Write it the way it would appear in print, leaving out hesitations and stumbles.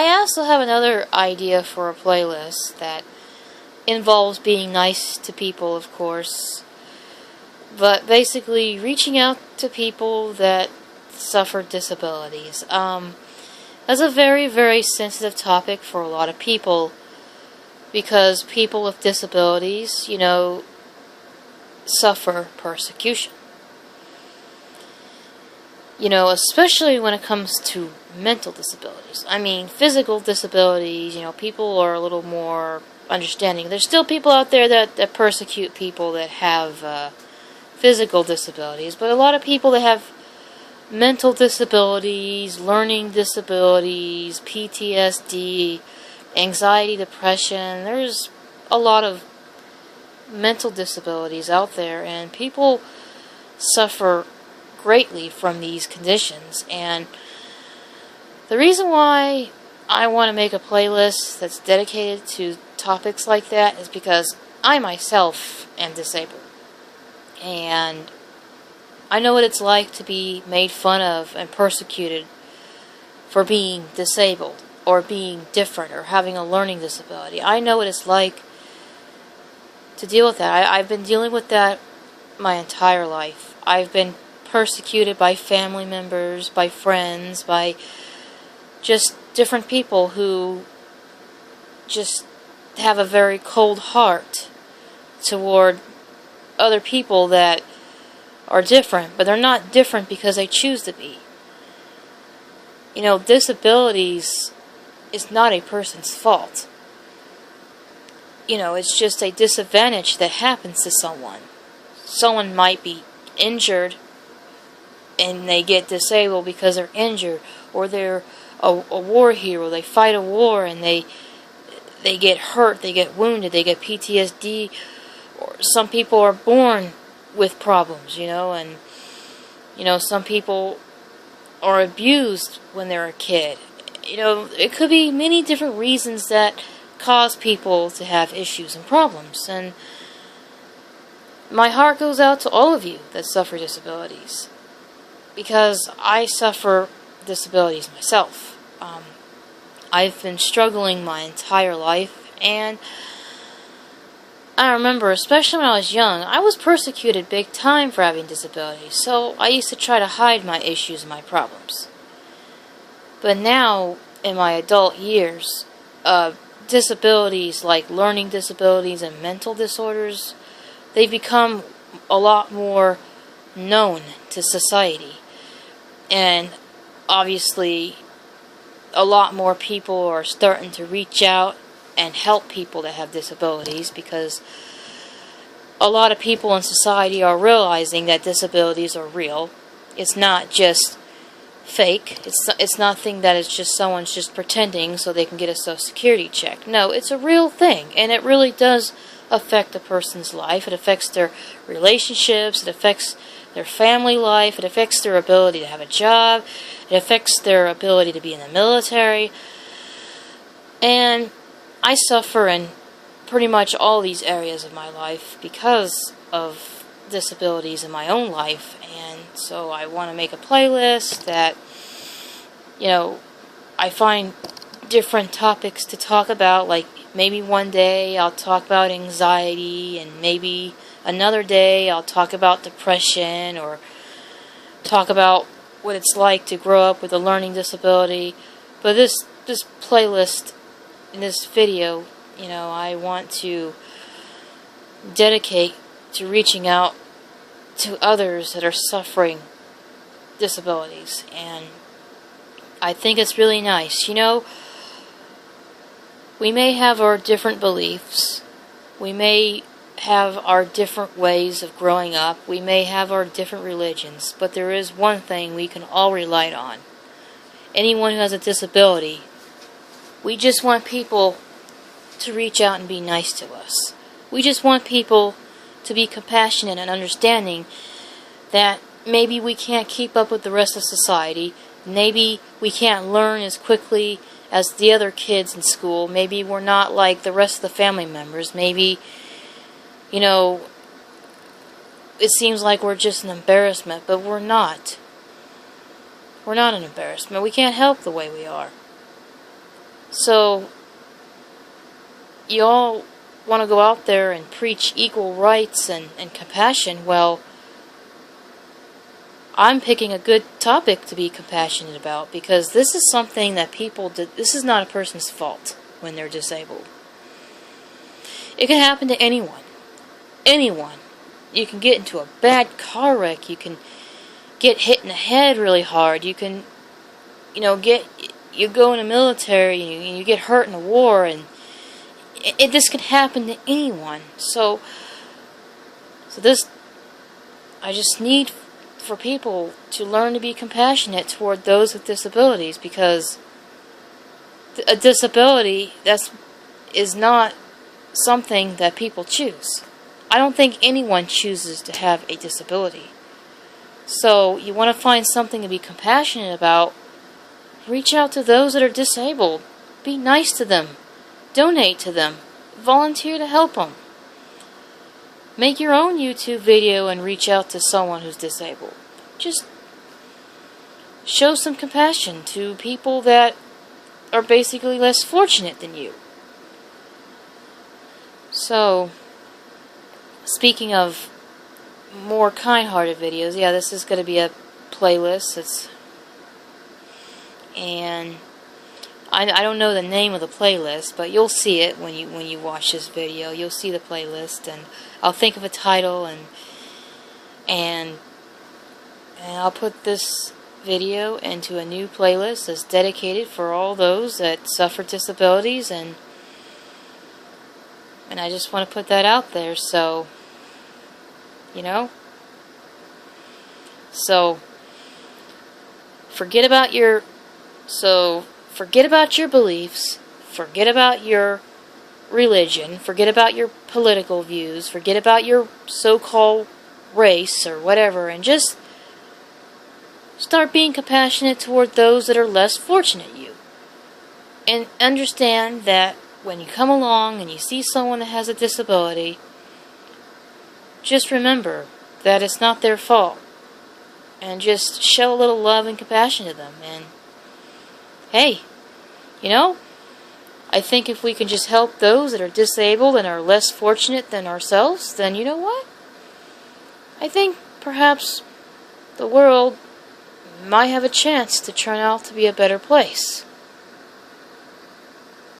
I also have another idea for a playlist that involves being nice to people, of course, but basically reaching out to people that suffer disabilities. That's a very, very sensitive topic for a lot of people because people with disabilities, suffer persecution. Especially when it comes to mental disabilities. I mean, physical disabilities, people are a little more understanding. There's still people out there that persecute people that have physical disabilities, but a lot of people that have mental disabilities, learning disabilities, PTSD, anxiety, depression, there's a lot of mental disabilities out there, and people suffer greatly from these conditions. And the reason why I want to make a playlist that's dedicated to topics like that is because I myself am disabled, and I know what it's like to be made fun of and persecuted for being disabled or being different or having a learning disability. I know what it's like to deal with that. I've been dealing with that my entire life. I've been persecuted by family members, by friends, by just different people who just have a very cold heart toward other people that are different, but they're not different because they choose to be. Disabilities is not a person's fault. It's just a disadvantage that happens to someone. Someone might be injured and they get disabled because they're injured, or they're a war hero. They fight a war and they get hurt, they get wounded, they get PTSD, or some people are born with problems, and some people are abused when they're a kid. It could be many different reasons that cause people to have issues and problems, and my heart goes out to all of you that suffer disabilities, because I suffer disabilities myself. I've been struggling my entire life, and I remember, especially when I was young, I was persecuted big time for having disabilities, so I used to try to hide my issues and my problems. But now, in my adult years, disabilities like learning disabilities and mental disorders, they've become a lot more known to society. And obviously, a lot more people are starting to reach out and help people that have disabilities, because a lot of people in society are realizing that disabilities are real. It's not just fake. It's nothing that is just someone's just pretending so they can get a Social Security check. No, it's a real thing, and it really does affect a person's life. It affects their relationships. It affects their family life. It affects their ability to have a job. It affects their ability to be in the military. And I suffer in pretty much all these areas of my life because of disabilities in my own life. And so I want to make a playlist that, I find different topics to talk about. Like, maybe one day I'll talk about anxiety, and maybe another day I'll talk about depression, or talk about what it's like to grow up with a learning disability. But this playlist, in this video, I want to dedicate to reaching out to others that are suffering disabilities. And I think it's really nice. We may have our different beliefs. We may have our different ways of growing up. We may have our different religions. But there is one thing we can all rely on. Anyone who has a disability, we just want people to reach out and be nice to us. We just want people to be compassionate and understanding that maybe we can't keep up with the rest of society. Maybe we can't learn as quickly as the other kids in school. Maybe we're not like the rest of the family members. Maybe, it seems like we're just an embarrassment, but we're not. We're not an embarrassment. We can't help the way we are. So, you all want to go out there and preach equal rights and compassion. Well, I'm picking a good topic to be compassionate about, because this is something that this is not a person's fault when they're disabled. It can happen to anyone. Anyone. You can get into a bad car wreck. You can get hit in the head really hard. You can, you go in the military and you get hurt in a war, and this can happen to anyone. So I just need for people to learn to be compassionate toward those with disabilities, because a disability is not something that people choose. I don't think anyone chooses to have a disability. So you want to find something to be compassionate about, reach out to those that are disabled. Be nice to them. Donate to them. Volunteer to help them. Make your own YouTube video and reach out to someone who's disabled. Just show some compassion to people that are basically less fortunate than you. So, speaking of more kind-hearted videos, yeah, this is going to be a playlist. And I don't know the name of the playlist, but you'll see it when you watch this video. You'll see the playlist, and I'll think of a title, and I'll put this video into a new playlist that's dedicated for all those that suffer disabilities, and I just want to put that out there. So, forget about your beliefs, forget about your religion, forget about your political views, forget about your so-called race or whatever, and just start being compassionate toward those that are less fortunate than you. And understand that when you come along and you see someone that has a disability, just remember that it's not their fault. And just show a little love and compassion to them. And hey, I think if we can just help those that are disabled and are less fortunate than ourselves, then you know what? I think perhaps the world might have a chance to turn out to be a better place.